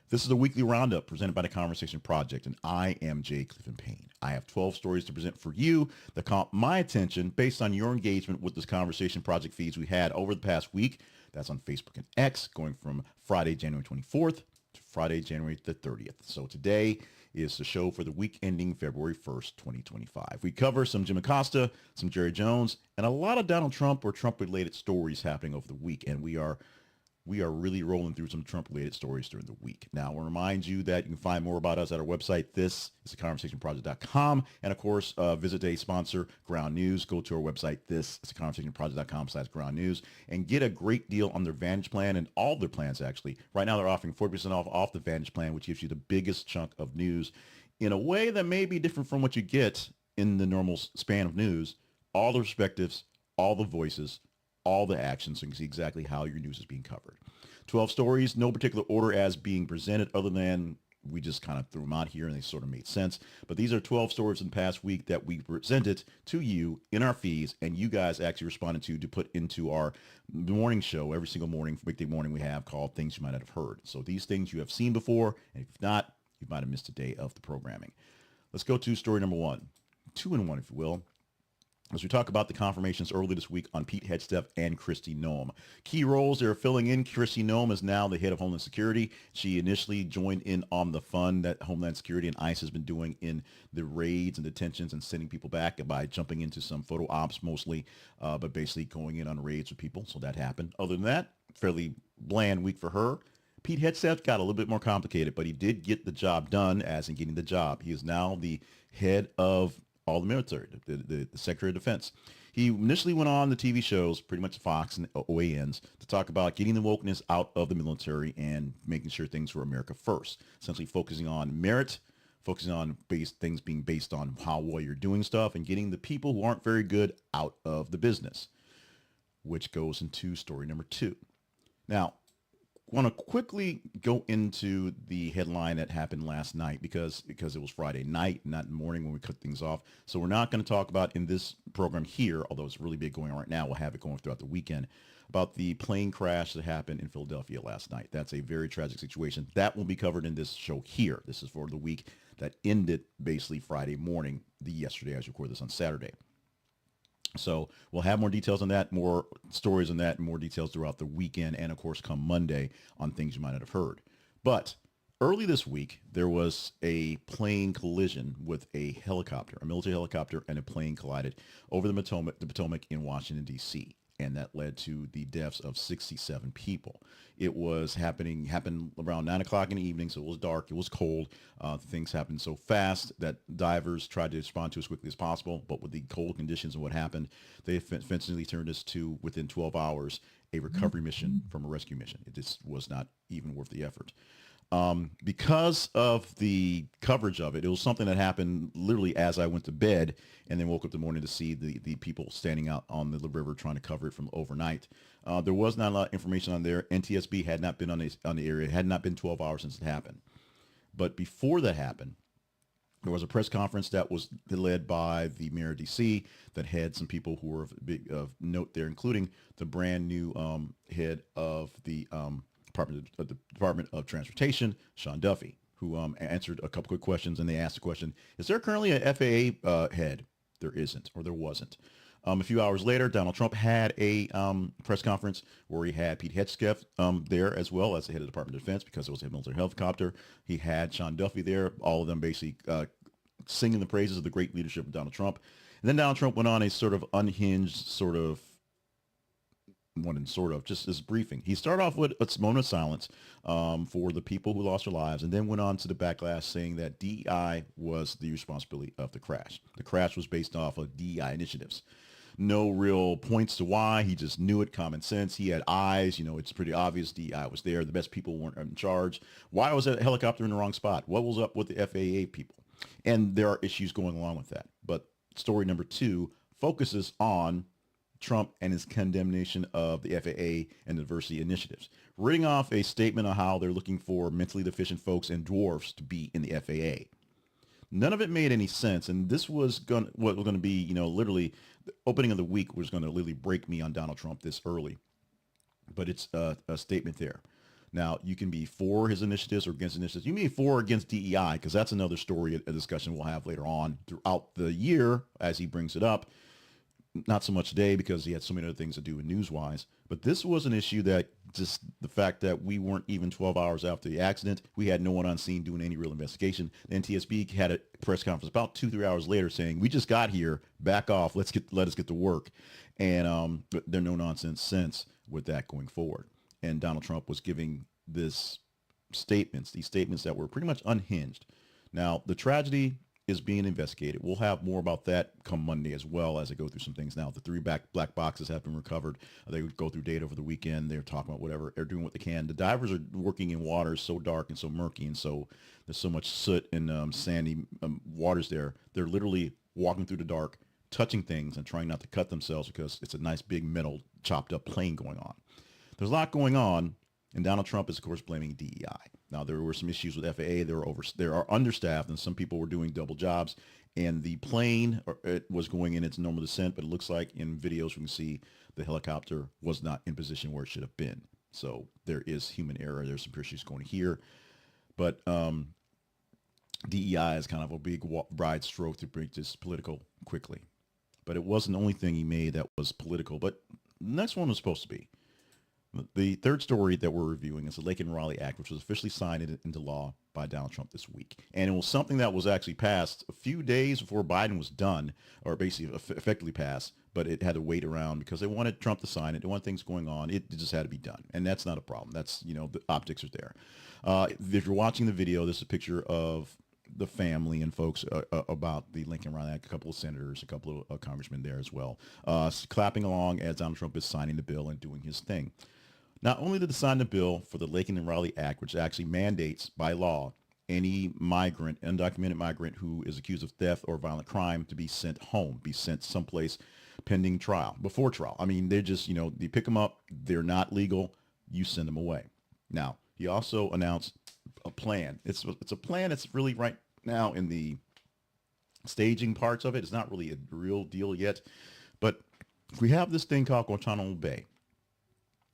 This is a weekly roundup presented by the Conversation Project, and I am Jay Cleveland Payne. I have 12 stories to present for you that caught my attention based on your engagement with this Conversation Project feeds we had over the past week. That's on Facebook and X, going from Friday, January 24th to Friday, January the 30th. So today is the show for the week ending February 1st, 2025. We cover some Jim Acosta, some Jerry Jones, and a lot of Donald Trump or Trump-related stories happening over the week, and we are really rolling through some Trump-related stories during the week. Now, I want to remind you that you can find more about us at our website. This is theconversationproject.com. And, of course, visit a sponsor, Ground News. Go to our website. This is theconversationproject.com/Ground News and get a great deal on their Vantage plan and all their plans, actually. Right now, they're offering 40% off the Vantage plan, which gives you the biggest chunk of news in a way that may be different from what you get in the normal span of news. All the perspectives, all the voices, all the actions, so you can see exactly how your news is being covered. 12 stories, no particular order as being presented other than we just kind of threw them out here and they sort of made sense. But these are 12 stories in the past week that we presented to you in our feeds and you guys actually responded to put into our morning show every single morning, weekday morning we have called Things You Might Not Have Heard. So these things you have seen before, and if not, you might have missed a day of the programming. Let's go to story number one, 2 in 1, if you will. As we talk about the confirmations early this week on Pete Hegseth and Kristi Noem. Key roles they're filling in. Kristi Noem is now the head of Homeland Security. She initially joined in on the fun that Homeland Security and ICE has been doing in the raids and detentions and sending people back by jumping into some photo ops mostly, but basically going in on raids with people. So that happened. Other than that, fairly bland week for her. Pete Hegseth got a little bit more complicated, but he did get the job done, as in getting the job. He is now the head of all the military, the Secretary of Defense. He initially went on the TV shows, pretty much Fox and OANs, to talk about getting the wokeness out of the military and making sure things were America first, essentially focusing on merit, focusing on things being based on how well you're doing stuff and getting the people who aren't very good out of the business, which goes into story number 2. Now, I want to quickly go into the headline that happened last night because it was Friday night, not morning when we cut things off. So we're not going to talk about in this program here, although it's really big going on right now. We'll have it going throughout the weekend about the plane crash that happened in Philadelphia last night. That's a very tragic situation. That will be covered in this show here. This is for the week that ended basically Friday morning, yesterday. I record this on Saturday. So we'll have more details on that, more stories on that, and more details throughout the weekend, and of course come Monday on things you might not have heard. But early this week, there was a plane collision with a helicopter, a military helicopter, and a plane collided over the Potomac in Washington, D.C., and that led to the deaths of 67 people. It happened around 9 o'clock in the evening, so it was dark, it was cold. Things happened so fast that divers tried to respond to as quickly as possible, but with the cold conditions and what happened, they eventually turned this to, within 12 hours, a recovery mission from a rescue mission. It just was not even worth the effort. Because of the coverage of it, it was something that happened literally as I went to bed and then woke up the morning to see the people standing out on the river trying to cover it from overnight. There was not a lot of information on there. NTSB had not been on the area. It had not been 12 hours since it happened. But before that happened, there was a press conference that was led by the mayor of D.C. that had some people who were of note there, including the brand new head of the Department of Transportation, Sean Duffy, who answered a couple quick questions, and they asked the question, is there currently a FAA head? There isn't, or there wasn't. A few hours later, Donald Trump had a press conference where he had Pete Hegseth there as well as the head of the Department of Defense because it was a military helicopter. He had Sean Duffy there, all of them basically singing the praises of the great leadership of Donald Trump. And then Donald Trump went on a sort of unhinged just this briefing. He started off with a moment of silence for the people who lost their lives and then went on to the backlash saying that DEI was the responsibility of the crash. The crash was based off of DEI initiatives. No real points to why. He just knew it, common sense. He had eyes. It's pretty obvious DEI was there. The best people weren't in charge. Why was that helicopter in the wrong spot? What was up with the FAA people? And there are issues going along with that. But story number 2 focuses on Trump and his condemnation of the FAA and diversity initiatives, reading off a statement on how they're looking for mentally deficient folks and dwarfs to be in the FAA. None of it made any sense, and this was what was going to be, literally the opening of the week was going to literally break me on Donald Trump this early. But it's a statement there. Now, you can be for his initiatives or against initiatives. You may be for or against DEI, because that's another story, a discussion we'll have later on throughout the year as he brings it up. Not so much today because he had so many other things to do news-wise. But this was an issue that just the fact that we weren't even 12 hours after the accident, we had no one on scene doing any real investigation. The NTSB had a press conference about 2-3 hours later saying, we just got here, back off, let us get to work. And there are no nonsense since with that going forward. And Donald Trump was giving these statements that were pretty much unhinged. Now, the tragedy is being investigated. We'll have more about that come Monday as well as I go through some things now. The 3 black boxes have been recovered. They would go through data over the weekend. They're talking about whatever. They're doing what they can. The divers are working in waters so dark and so murky, and so there's so much soot and sandy waters there. They're literally walking through the dark, touching things and trying not to cut themselves because it's a nice big metal chopped up plane going on. There's a lot going on, and Donald Trump is, of course, blaming DEI. Now, there were some issues with FAA. They are understaffed, and some people were doing double jobs. And the plane it was going in its normal descent, but it looks like in videos we can see the helicopter was not in position where it should have been. So there is human error. There's some issues going here. But DEI is kind of a big broad stroke to break this political quickly. But it wasn't the only thing he made that was political. But the next one was supposed to be. The third story that we're reviewing is the Lake and Raleigh Act, which was officially signed into law by Donald Trump this week. And it was something that was actually passed a few days before Biden was done, or basically effectively passed, but it had to wait around because they wanted Trump to sign it. They wanted things going on. It just had to be done. And that's not a problem. That's, the optics are there. If you're watching the video, this is a picture of the family and folks about the Lincoln Raleigh Act, a couple of senators, a couple of congressmen there as well, clapping along as Donald Trump is signing the bill and doing his thing. Not only did they sign the bill for the Lake and Raleigh Act, which actually mandates by law any migrant, undocumented migrant who is accused of theft or violent crime to be sent home, be sent someplace pending trial, before trial. I mean, they're just, you pick them up, they're not legal, you send them away. Now, he also announced a plan. It's a plan that's really right now in the staging parts of it. It's not really a real deal yet, but we have this thing called Guantanamo Bay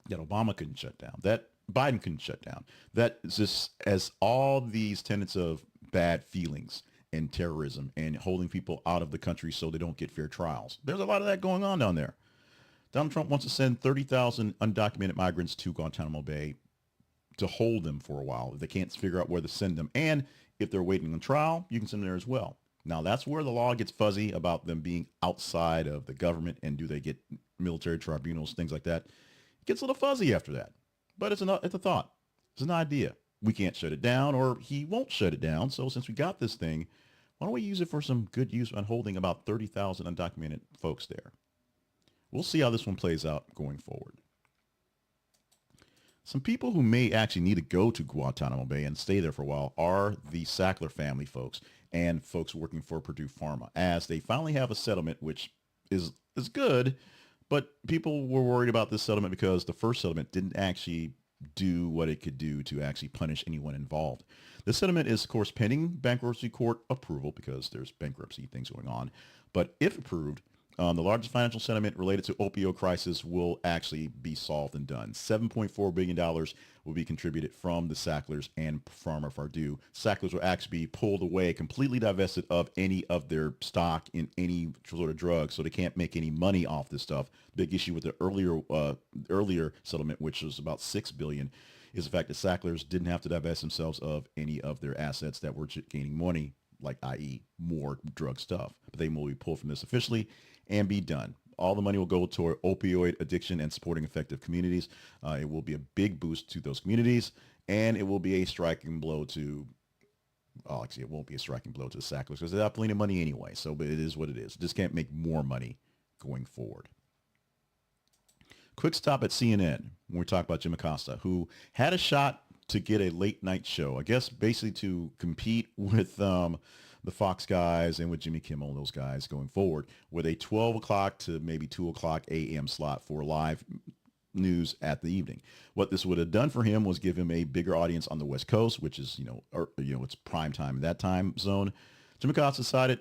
that Obama couldn't shut down, that Biden couldn't shut down, that just as all these tenets of bad feelings and terrorism and holding people out of the country so they don't get fair trials. There's a lot of that going on down there. Donald Trump wants to send 30,000 undocumented migrants to Guantanamo Bay to hold them for a while if they can't figure out where to send them. And if they're waiting on trial, you can send them there as well. Now, that's where the law gets fuzzy about them being outside of the government and do they get military tribunals, things like that. It gets a little fuzzy after that. But it's a thought. It's an idea. We can't shut it down, or he won't shut it down. So since we got this thing, why don't we use it for some good use on holding about 30,000 undocumented folks there? We'll see how this one plays out going forward. Some people who may actually need to go to Guantanamo Bay and stay there for a while are the Sackler family folks and folks working for Purdue Pharma, as they finally have a settlement, which is good. But people were worried about this settlement because the first settlement didn't actually do what it could do to actually punish anyone involved. The settlement is, of course, pending bankruptcy court approval because there's bankruptcy things going on. But if approved, the largest financial settlement related to opioid crisis will actually be solved and done. $7.4 billion will be contributed from the Sacklers and Pharma Purdue. Sacklers will actually be pulled away, completely divested of any of their stock in any sort of drug, so they can't make any money off this stuff. Big issue with the earlier settlement, which was about $6 billion, is the fact that Sacklers didn't have to divest themselves of any of their assets that were gaining money, like i.e. more drug stuff. But they will be pulled from this officially and be done. All the money will go toward opioid addiction and supporting effective communities. It will be a big boost to those communities, and it will be a striking blow to, actually, it won't be a striking blow to the Sacklers because they have plenty of money anyway, so but it is what it is. Just can't make more money going forward. Quick stop at CNN when we talk about Jim Acosta, who had a shot to get a late night show, I guess basically to compete with the Fox guys and with Jimmy Kimmel and those guys going forward, with a 12 o'clock to maybe 2 o'clock a.m. slot for live news at the evening. What this would have done for him was give him a bigger audience on the West Coast, which is, it's prime time in that time zone. Jim Acosta decided,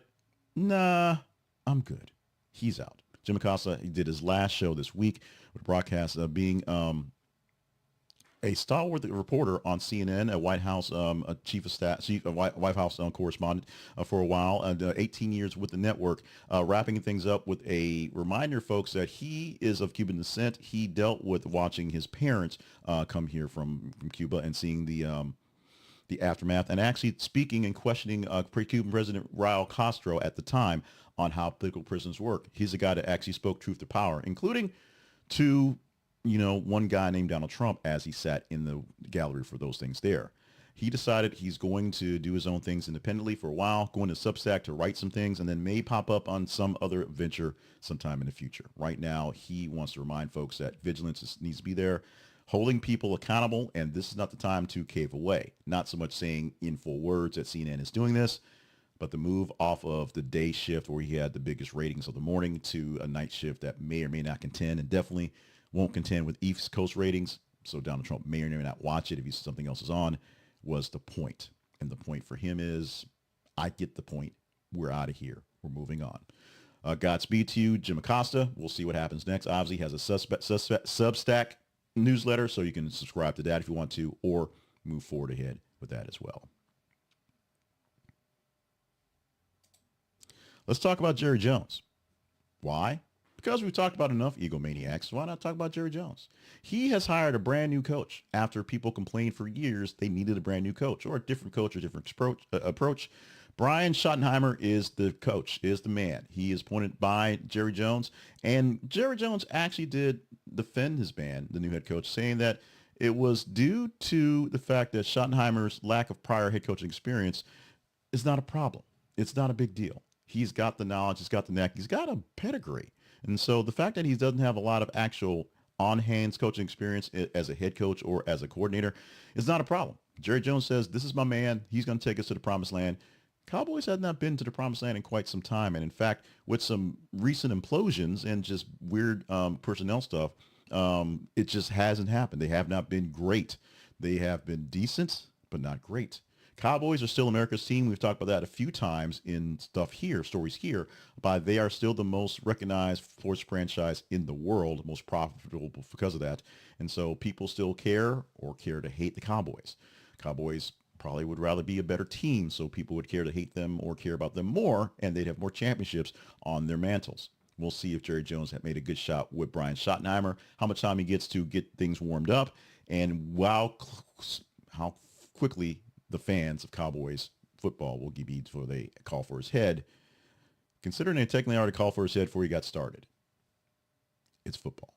nah, I'm good. He's out. Jim Acosta, he did his last show this week with broadcast being a stalwart reporter on CNN, a White House a chief of staff, White House correspondent for a while, and 18 years with the network, wrapping things up with a reminder, folks, that he is of Cuban descent. He dealt with watching his parents come here from Cuba and seeing the aftermath, and actually speaking and questioning pre-Cuban President Raul Castro at the time on how political prisons work. He's a guy that actually spoke truth to power, including to one guy named Donald Trump as he sat in the gallery for those things there. He decided he's going to do his own things independently for a while, going to Substack to write some things, and then may pop up on some other venture sometime in the future. Right now, he wants to remind folks that vigilance needs to be there, holding people accountable, and this is not the time to cave away. Not so much saying in full words that CNN is doing this, but the move off of the day shift where he had the biggest ratings of the morning to a night shift that may or may not contend, and definitely won't contend with East Coast ratings, so Donald Trump may or may not watch it if something else is on, was the point. And the point for him is, I get the point. We're out of here. We're moving on. Godspeed to you, Jim Acosta. We'll see what happens next. Obviously, he has a Substack newsletter, so you can subscribe to that if you want to, or move forward ahead with that as well. Let's talk about Jerry Jones. Why? Because we've talked about enough egomaniacs, why not talk about Jerry Jones? He has hired a brand new coach after people complained for years they needed a brand new coach or a different coach or different approach. Brian Schottenheimer is the coach, is the man. He is appointed by Jerry Jones, and Jerry Jones actually did defend his man, the new head coach, saying that it was due to the fact that Schottenheimer's lack of prior head coaching experience is not a problem. It's not a big deal. He's got the knowledge, he's got the knack, he's got a pedigree. And so the fact that he doesn't have a lot of actual on-hands coaching experience as a head coach or as a coordinator is not a problem. Jerry Jones says, this is my man. He's going to take us to the promised land. Cowboys have not been to the promised land in quite some time. And in fact, with some recent implosions and just weird personnel stuff, it just hasn't happened. They have not been great. They have been decent, but not great. Cowboys are still America's team. We've talked about that a few times in stories here, but they are still the most recognized sports franchise in the world, most profitable because of that. And so people still care or care to hate the Cowboys. Cowboys probably would rather be a better team, so people would care to hate them or care about them more, and they'd have more championships on their mantles. We'll see if Jerry Jones had made a good shot with Brian Schottenheimer, how much time he gets to get things warmed up, and how quickly the fans of Cowboys football will give heed before they call for his head, considering they technically already called for his head before he got started. It's football.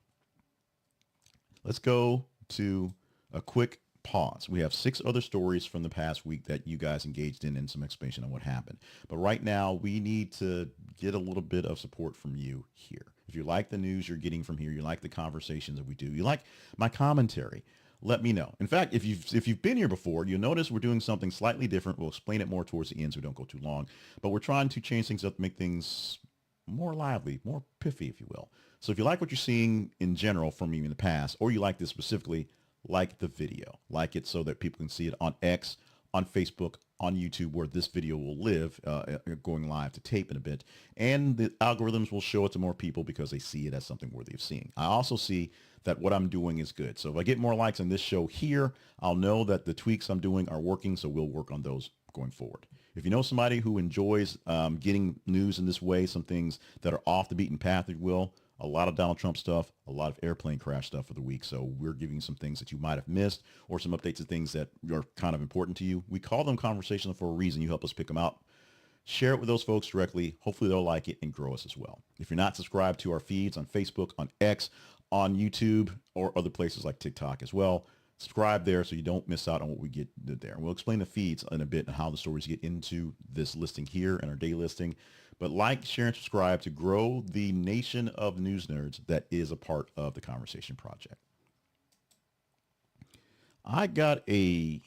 Let's go to a quick pause. We have 6 other stories from the past week that you guys engaged in and some explanation on what happened. But right now, we need to get a little bit of support from you here. If you like the news you're getting from here, you like the conversations that we do, you like my commentary, let me know. In fact, if you've been here before, you'll notice we're doing something slightly different. We'll explain it more towards the end so we don't go too long. But we're trying to change things up to make things more lively, more piffy, if you will. So if you like what you're seeing in general from me in the past, or you like this specifically, like the video. Like it so that people can see it on X, on Facebook, on YouTube, where this video will live, going live to tape in a bit. And the algorithms will show it to more people because they see it as something worthy of seeing. I also see that what I'm doing is good. So if I get more likes on this show here, I'll know that the tweaks I'm doing are working, so we'll work on those going forward. If you know somebody who enjoys getting news in this way, some things that are off the beaten path, if you will, a lot of Donald Trump stuff, a lot of airplane crash stuff for the week. So we're giving you some things that you might have missed or some updates of things that are kind of important to you. We call them conversational for a reason. You help us pick them out. Share it with those folks directly. Hopefully they'll like it and grow us as well. If you're not subscribed to our feeds on Facebook, on X, on YouTube, or other places like TikTok as well, subscribe there so you don't miss out on what we get there. And we'll explain the feeds in a bit and how the stories get into this listing here and our day listing. But like, share, and subscribe to grow the nation of news nerds that is a part of the Conversation Project. I got a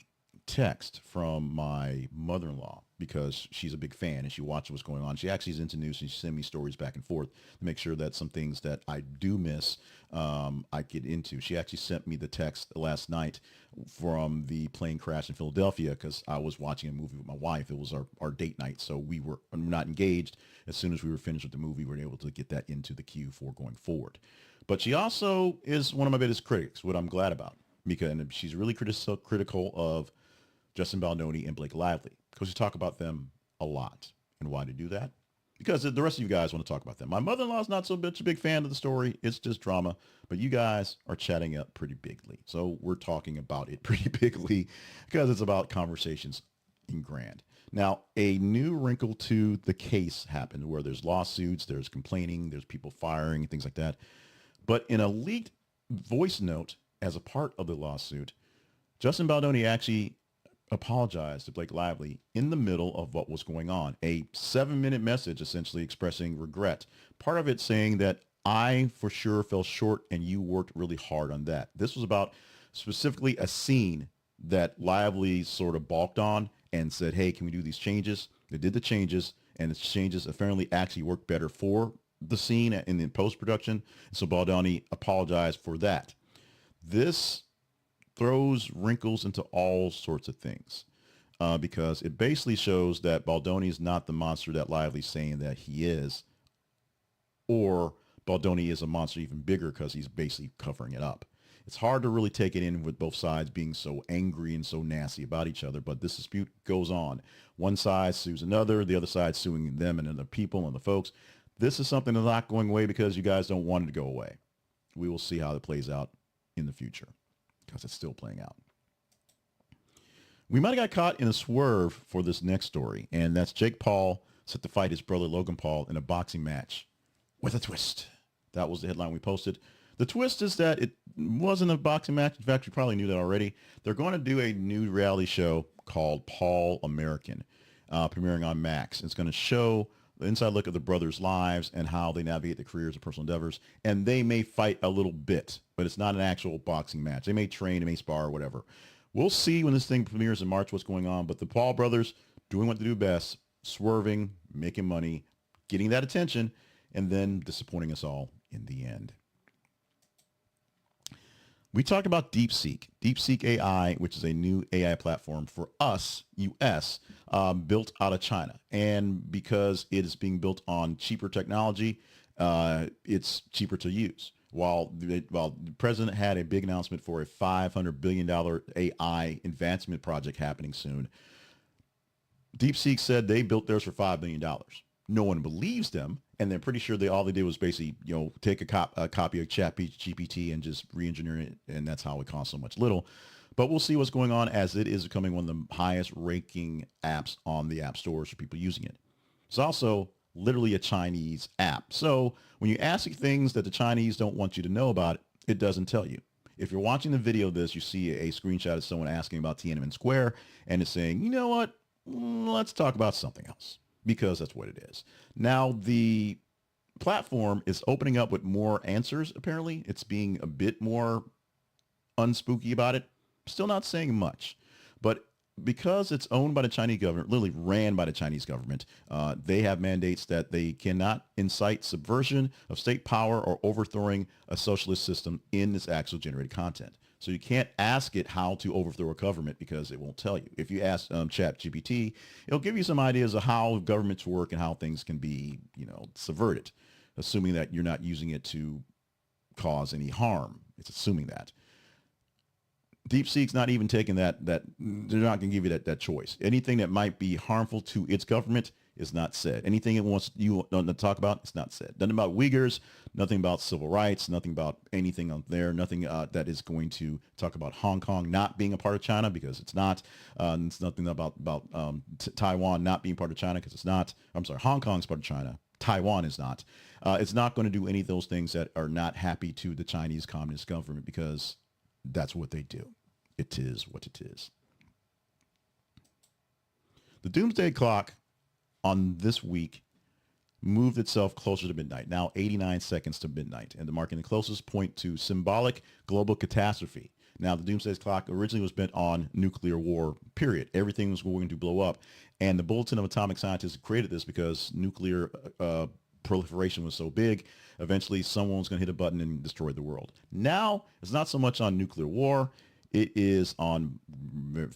text from my mother-in-law because she's a big fan and she watches what's going on. She actually is into news and she sends me stories back and forth to make sure that some things that I do miss, I get into. She actually sent me the text last night from the plane crash in Philadelphia because I was watching a movie with my wife. It was our date night, so we were not engaged. As soon as we were finished with the movie, we were able to get that into the queue for going forward. But she also is one of my biggest critics, what I'm glad about. because and she's really critical of Justin Baldoni and Blake Lively because we talk about them a lot. And why to do that? Because the rest of you guys want to talk about them. My mother-in-law is not so much a big fan of the story. It's just drama. But you guys are chatting up pretty bigly. So we're talking about it pretty bigly because it's about conversations in grand. Now, a new wrinkle to the case happened where there's lawsuits, there's complaining, there's people firing, things like that. But in a leaked voice note as a part of the lawsuit, Justin Baldoni actually apologized to Blake Lively in the middle of what was going on. A 7-minute message essentially expressing regret. Part of it saying that I for sure fell short and you worked really hard on that. This was about specifically a scene that Lively sort of balked on and said, hey, can we do these changes? They did the changes, and the changes apparently actually worked better for the scene in the post-production. So Baldoni apologized for that. This throws wrinkles into all sorts of things because it basically shows that Baldoni is not the monster that Lively's saying that he is, or Baldoni is a monster even bigger because he's basically covering it up. It's hard to really take it in with both sides being so angry and so nasty about each other, but this dispute goes on. One side sues another, the other side suing them and other people and the folks. This is something that's not going away because you guys don't want it to go away. We will see how it plays out in the future because it's still playing out. We might have got caught in a swerve for this next story, and that's Jake Paul set to fight his brother Logan Paul in a boxing match with a twist. That was the headline we posted. The twist is that it wasn't a boxing match. In fact, you probably knew that already. They're going to do a new reality show called Paul American, premiering on Max. It's going to show the inside look of the brothers' lives and how they navigate their careers and personal endeavors. And they may fight a little bit, but it's not an actual boxing match. They may train, they may spar, or whatever. We'll see when this thing premieres in March what's going on. But the Paul brothers doing what they do best, swerving, making money, getting that attention, and then disappointing us all in the end. We talked about DeepSeek AI, which is a new AI platform for us, US, built out of China. And because it is being built on cheaper technology, it's cheaper to use. While the president had a big announcement for a $500 billion AI advancement project happening soon, DeepSeek said they built theirs for $5 billion. No one believes them, and they're pretty sure all they did was basically, take a copy of ChatGPT and just re-engineer it, and that's how it costs so much little. But we'll see what's going on as it is becoming one of the highest ranking apps on the app stores for people using it. It's also literally a Chinese app. So when you ask things that the Chinese don't want you to know about, it doesn't tell you. If you're watching the video of this, you see a screenshot of someone asking about Tiananmen Square, and it's saying, you know what, let's talk about something else. Because that's what it is. Now, the platform is opening up with more answers, apparently. It's being a bit more unspooky about it. Still not saying much. But because it's owned by the Chinese government, literally ran by the Chinese government, they have mandates that they cannot incite subversion of state power or overthrowing a socialist system in this actual generated content. So you can't ask it how to overthrow a government because it won't tell you. If you ask ChatGPT, it'll give you some ideas of how governments work and how things can be, subverted, assuming that you're not using it to cause any harm. It's assuming that. DeepSeek's not even taking that they're not going to give you that choice. Anything that might be harmful to its government is not said. Anything it wants you to talk about, it's not said. Nothing about Uyghurs, nothing about civil rights, nothing about anything on there, nothing that is going to talk about Hong Kong not being a part of China because it's not. It's nothing about Taiwan not being part of China because it's not. I'm sorry, Hong Kong's part of China. Taiwan is not. It's not going to do any of those things that are not happy to the Chinese Communist government because that's what they do. It is what it is. The doomsday clock on this week moved itself closer to midnight, now 89 seconds to midnight, and the marking the closest point to symbolic global catastrophe. Now, the doomsday clock originally was bent on nuclear war, period. Everything was going to blow up. And the Bulletin of Atomic Scientists created this because nuclear proliferation was so big, eventually someone was going to hit a button and destroy the world. Now, it's not so much on nuclear war. It is on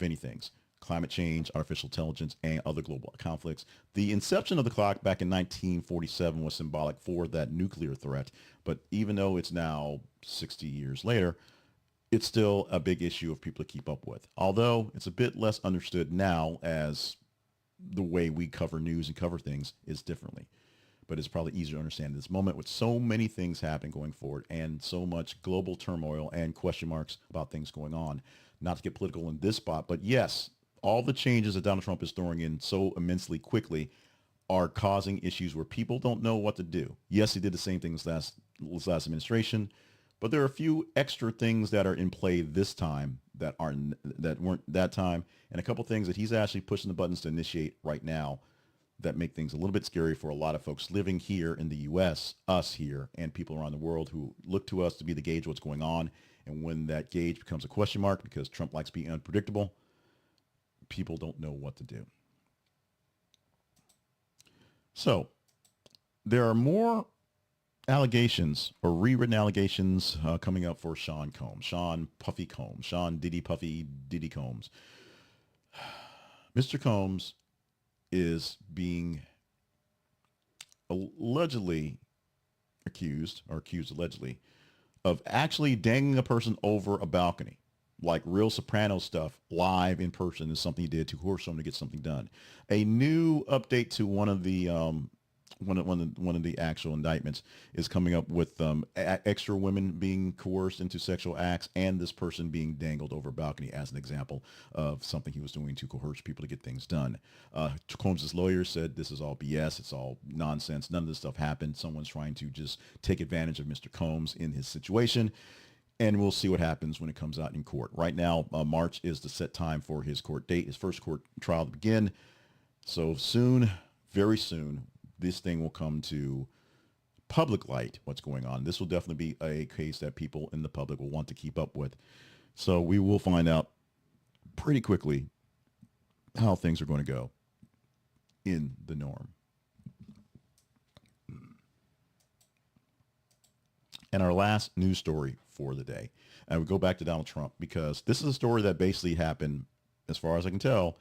many things. Climate change, artificial intelligence, and other global conflicts. The inception of the clock back in 1947 was symbolic for that nuclear threat. But even though it's now 60 years later, it's still a big issue of people to keep up with. Although it's a bit less understood now as the way we cover news and cover things is differently. But it's probably easier to understand in this moment with so many things happening going forward and so much global turmoil and question marks about things going on. Not to get political in this spot, but yes, all the changes that Donald Trump is throwing in so immensely quickly are causing issues where people don't know what to do. Yes, he did the same thing this last administration, but there are a few extra things that are in play this time that weren't that time, and a couple things that he's actually pushing the buttons to initiate right now that make things a little bit scary for a lot of folks living here in the U.S., us here, and people around the world who look to us to be the gauge of what's going on. And when that gauge becomes a question mark because Trump likes being unpredictable, people don't know what to do. So there are more allegations or rewritten allegations coming up for Sean Combs, Sean Puffy Combs, Sean Diddy Puffy Diddy Combs. Mr. Combs is being allegedly accused allegedly of actually dangling a person over a balcony, like real Soprano stuff live in person is something he did to coerce someone to get something done. A new update to one of the one of the actual indictments is coming up with extra women being coerced into sexual acts and this person being dangled over a balcony as an example of something he was doing to coerce people to get things done. Combs' lawyer said this is all BS. It's all nonsense. None of this stuff happened. Someone's trying to just take advantage of Mr. Combs in his situation. And we'll see what happens when it comes out in court. Right now, March is the set time for his court date, his first court trial to begin. So soon, very soon, this thing will come to public light, what's going on. This will definitely be a case that people in the public will want to keep up with. So we will find out pretty quickly how things are going to go in the norm. And our last news story for the day, and we go back to Donald Trump because this is a story that basically happened, as far as I can tell,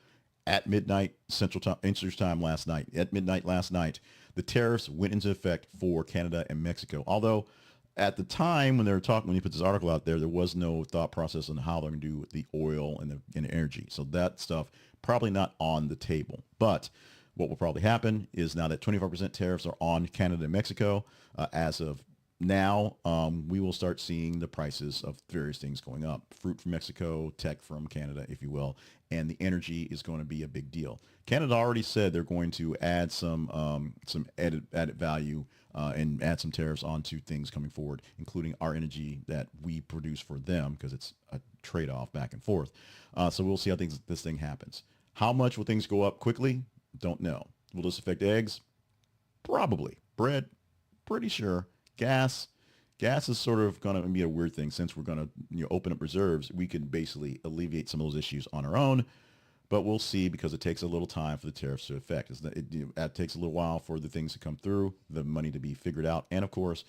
at midnight Central Time last night. At midnight last night, the tariffs went into effect for Canada and Mexico. Although at the time when they were talking, when he put this article out there, there was no thought process on how they're going to do with the oil and the energy. So that stuff probably not on the table. But what will probably happen is now that 25% tariffs are on Canada and Mexico, as of now, we will start seeing the prices of various things going up. Fruit from Mexico, tech from Canada, if you will, and the energy is going to be a big deal. Canada already said they're going to add some added value and add some tariffs onto things coming forward, including our energy that we produce for them, because it's a trade-off back and forth. So we'll see how this thing happens. How much will things go up quickly? Don't know. Will this affect eggs? Probably. Bread? Pretty sure. Gas is sort of going to be a weird thing since we're going to open up reserves. We can basically alleviate some of those issues on our own, but we'll see because it takes a little time for the tariffs to affect. It takes a little while for the things to come through, the money to be figured out, and of course,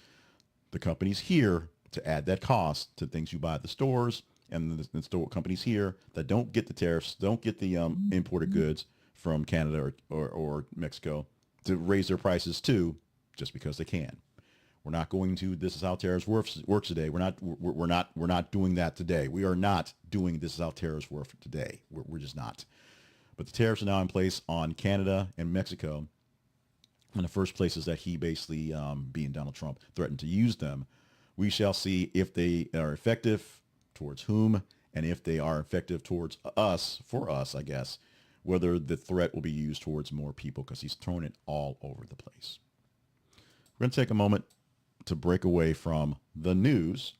the companies here to add that cost to things you buy at the stores, and the store companies here that don't get the tariffs, don't get the imported goods from Canada or Mexico to raise their prices too, just because they can. We're not going to. This is how tariffs works today. We're not doing that today. We are not doing this is how tariffs work today. We're just not. But the tariffs are now in place on Canada and Mexico. In the first places that he basically, being Donald Trump, threatened to use them. We shall see if they are effective towards whom, and if they are effective towards us, for us, I guess, whether the threat will be used towards more people, because he's thrown it all over the place. We're going to take a moment to break away from the news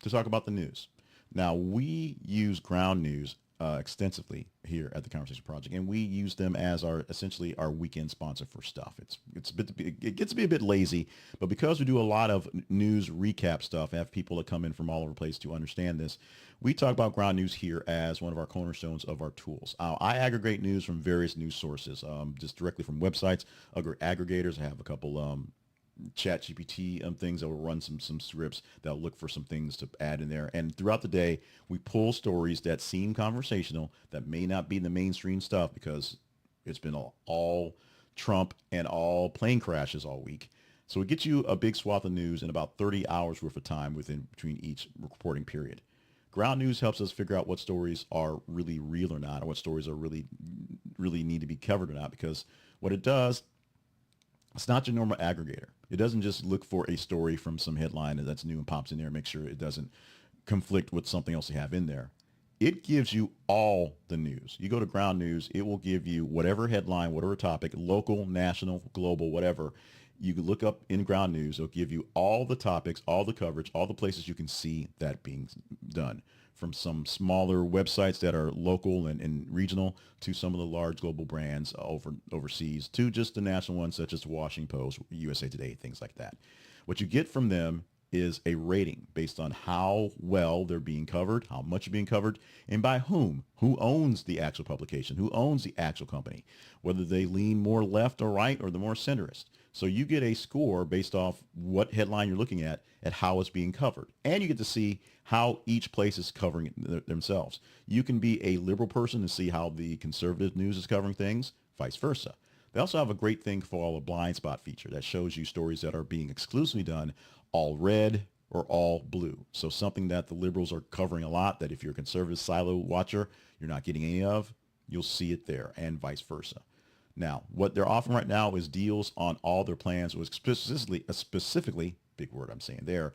to talk about the news. Now, we use ground news extensively here at the Conversation Project, and we use them as essentially our weekend sponsor for stuff. It gets to be a bit lazy, but because we do a lot of news recap stuff, have people that come in from all over the place to understand this, we talk about ground news here as one of our cornerstones of our tools. I aggregate news from various news sources, just directly from websites, other aggregators. I have a couple chat GPT things that will run some scripts that will look for some things to add in there. And throughout the day, we pull stories that seem conversational, that may not be the mainstream stuff because it's been all Trump and all plane crashes all week. So it gets you a big swath of news in about 30 hours worth of time between each reporting period. Ground News helps us figure out what stories are really real or not, or what stories are really need to be covered or not, because what it does, it's not your normal aggregator. It doesn't just look for a story from some headline that's new and pops in there and make sure it doesn't conflict with something else you have in there. It gives you all the news. You go to Ground News, it will give you whatever headline, whatever topic, local, national, global, whatever. You can look up in Ground News. It'll give you all the topics, all the coverage, all the places you can see that being done, from some smaller websites that are local and regional to some of the large global brands overseas, to just the national ones such as the Washington Post, USA Today, things like that. What you get from them is a rating based on how well they're being covered, how much are being covered, and by whom, who owns the actual publication, who owns the actual company, whether they lean more left or right or the more centrist. So you get a score based off what headline you're looking at how it's being covered. And you get to see how each place is covering it themselves. You can be a liberal person and see how the conservative news is covering things, vice versa. They also have a great thing called a blind spot feature that shows you stories that are being exclusively done all red or all blue. So something that the liberals are covering a lot, that if you're a conservative silo watcher, you're not getting any of, you'll see it there, and vice versa. Now, what they're offering right now is deals on all their plans, was specifically, big word I'm saying there,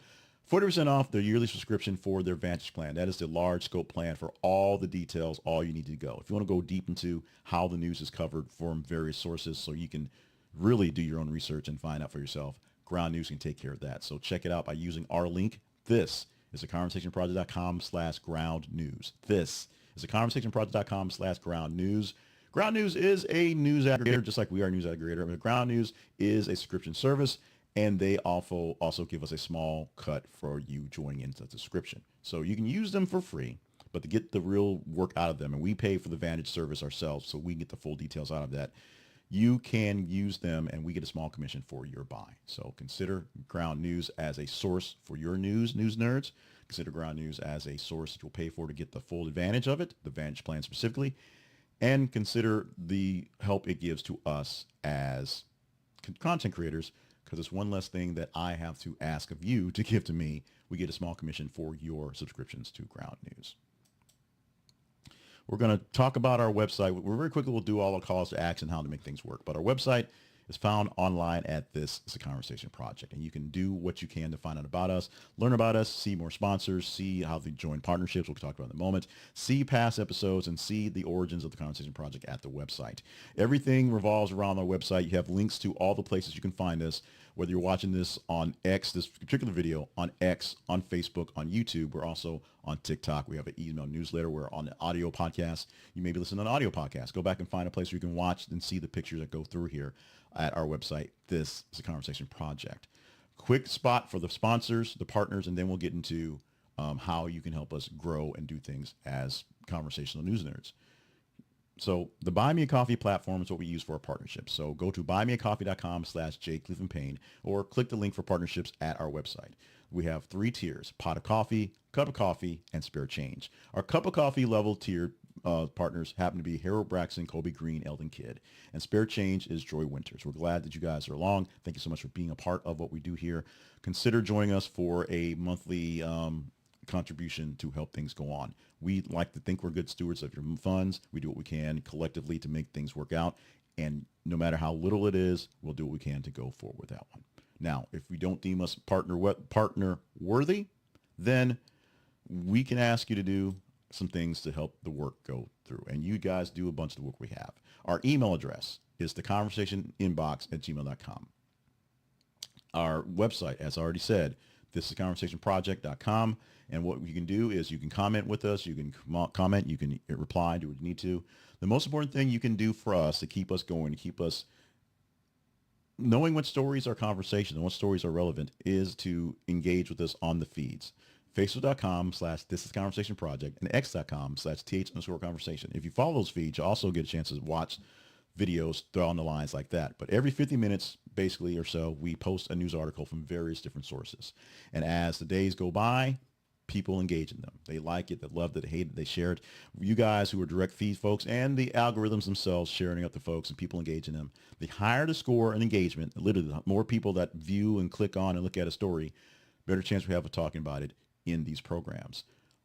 40% off their yearly subscription for their Vantage plan. That is the large scope plan for all the details, all you need to go. If you want to go deep into how the news is covered from various sources so you can really do your own research and find out for yourself, Ground News can take care of that. So check it out by using our link. This is theconversationproject.com/ground news. This is theconversationproject.com/ground news. Ground News is a news aggregator, just like we are a news aggregator. But Ground News is a subscription service, and they also give us a small cut for you joining into the subscription. So you can use them for free, but to get the real work out of them, and we pay for the Vantage service ourselves, so we can get the full details out of that. You can use them, and we get a small commission for your buy. So consider Ground News as a source for your news nerds. Consider Ground News as a source that you'll pay for to get the full advantage of it, the Vantage plan specifically, and consider the help it gives to us as content creators, because it's one less thing that I have to ask of you to give to me. We get a small commission for your subscriptions to Ground News. We're going to talk about our website. We're very quickly, we'll do all the calls to action, how to make things work. But our website is found online at This is a Conversation Project. And you can do what you can to find out about us, learn about us, see more sponsors, see how they join partnerships, we'll talk about in a moment, see past episodes, and see the origins of the Conversation Project at the website. Everything revolves around our website. You have links to all the places you can find us, whether you're watching this on X, this particular video on X, on Facebook, on YouTube. We're also on TikTok. We have an email newsletter. We're on the audio podcast. You may be listening to an audio podcast. Go back and find a place where you can watch and see the pictures that go through here at our website. This is a Conversation Project. Quick spot for the sponsors, the partners, and then we'll get into how you can help us grow and do things as conversational news nerds. So the Buy Me a Coffee platform is what we use for our partnerships. So go to buymeacoffee.com/jcliffandpayne or click the link for partnerships at our website. We have 3 tiers: pot of coffee, cup of coffee, and spare change. Our cup of coffee level tier partners happen to be Harold Braxton, Colby Green, Eldon Kidd, and spare change is Joy Winters. We're glad that you guys are along. Thank you so much for being a part of what we do here. Consider joining us for a monthly contribution to help things go on. We like to think we're good stewards of your funds. We do what we can collectively to make things work out. And no matter how little it is, we'll do what we can to go forward with that one. Now, if we don't deem us partner worthy, then we can ask you to do some things to help the work go through. And you guys do a bunch of the work we have. Our email address is theconversationinbox@gmail.com. Our website, as I already said, this is conversationproject.com. And what you can do is you can comment with us. You can comment. You can reply, do what you need to. The most important thing you can do for us to keep us going, to keep us knowing what stories are conversation and what stories are relevant, is to engage with us on the feeds. Facebook.com/thisisconversationproject and X.com/th_conversation. If you follow those feeds, you also get a chance to watch videos on the lines like that. But every 50 minutes, basically, or so, we post a news article from various different sources. And as the days go by, people engage in them. They like it, they love it, they hate it, they share it. You guys who are direct feed folks and the algorithms themselves sharing up the folks and people engage in them. The higher the score and engagement, literally the more people that view and click on and look at a story, better chance we have of talking about it in these programs.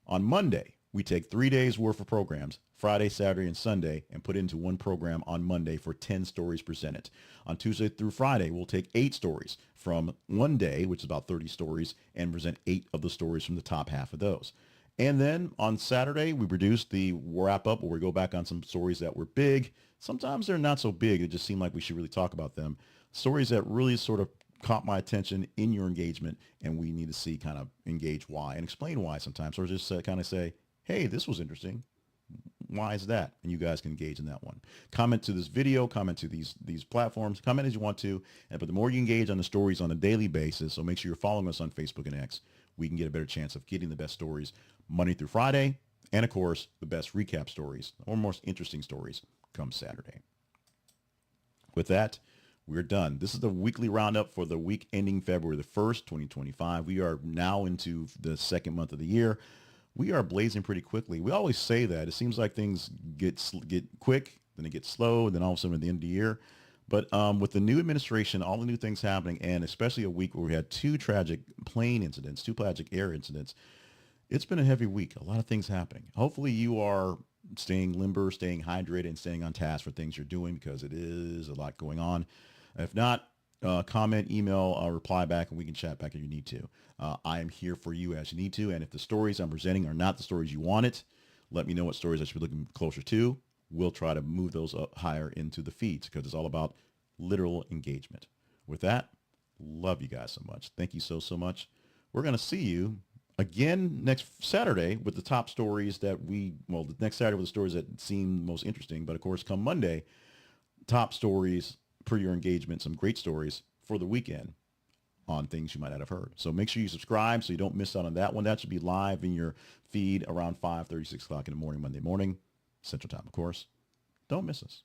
On Monday, we take 3 days worth of programs, Friday, Saturday, and Sunday, and put into one program on Monday for 10 stories presented. On Tuesday through Friday, we'll take 8 stories from one day, which is about 30 stories, and present 8 of the stories from the top half of those. And then on Saturday, we produce the wrap up where we go back on some stories that were big. Sometimes they're not so big. It just seemed like we should really talk about them. Stories that really sort of caught my attention in your engagement, and we need to see kind of engage why and explain why sometimes, or just kind of say, hey, this was interesting. Why is that? And you guys can engage in that one. Comment to this video, comment to these platforms, comment as you want to. But the more you engage on the stories on a daily basis, so make sure you're following us on Facebook and X, we can get a better chance of getting the best stories Monday through Friday. And of course, the best recap stories or most interesting stories come Saturday. With that, we're done. This is the weekly roundup for the week ending February the 1st, 2025. We are now into the second month of the year. We are blazing pretty quickly. We always say that. It seems like things get quick, then it gets slow, and then all of a sudden at the end of the year. But with the new administration, all the new things happening, and especially a week where we had 2 tragic plane incidents, 2 tragic air incidents, it's been a heavy week. A lot of things happening. Hopefully you are staying limber, staying hydrated, and staying on task for things you're doing because it is a lot going on. If not, comment, email, reply back, and we can chat back if you need to. I am here for you as you need to. And if the stories I'm presenting are not the stories you wanted, let me know what stories I should be looking closer to. We'll try to move those up higher into the feeds because it's all about literal engagement. With that, love you guys so much. Thank you so much. We're going to see you again next Saturday with the top stories that the next Saturday with the stories that seem most interesting. But of course, come Monday, top stories per your engagement, some great stories for the weekend on things you might not have heard. So make sure you subscribe so you don't miss out on that one. That should be live in your feed around 5:36 o'clock in the morning, Monday morning, Central Time, of course. Don't miss us.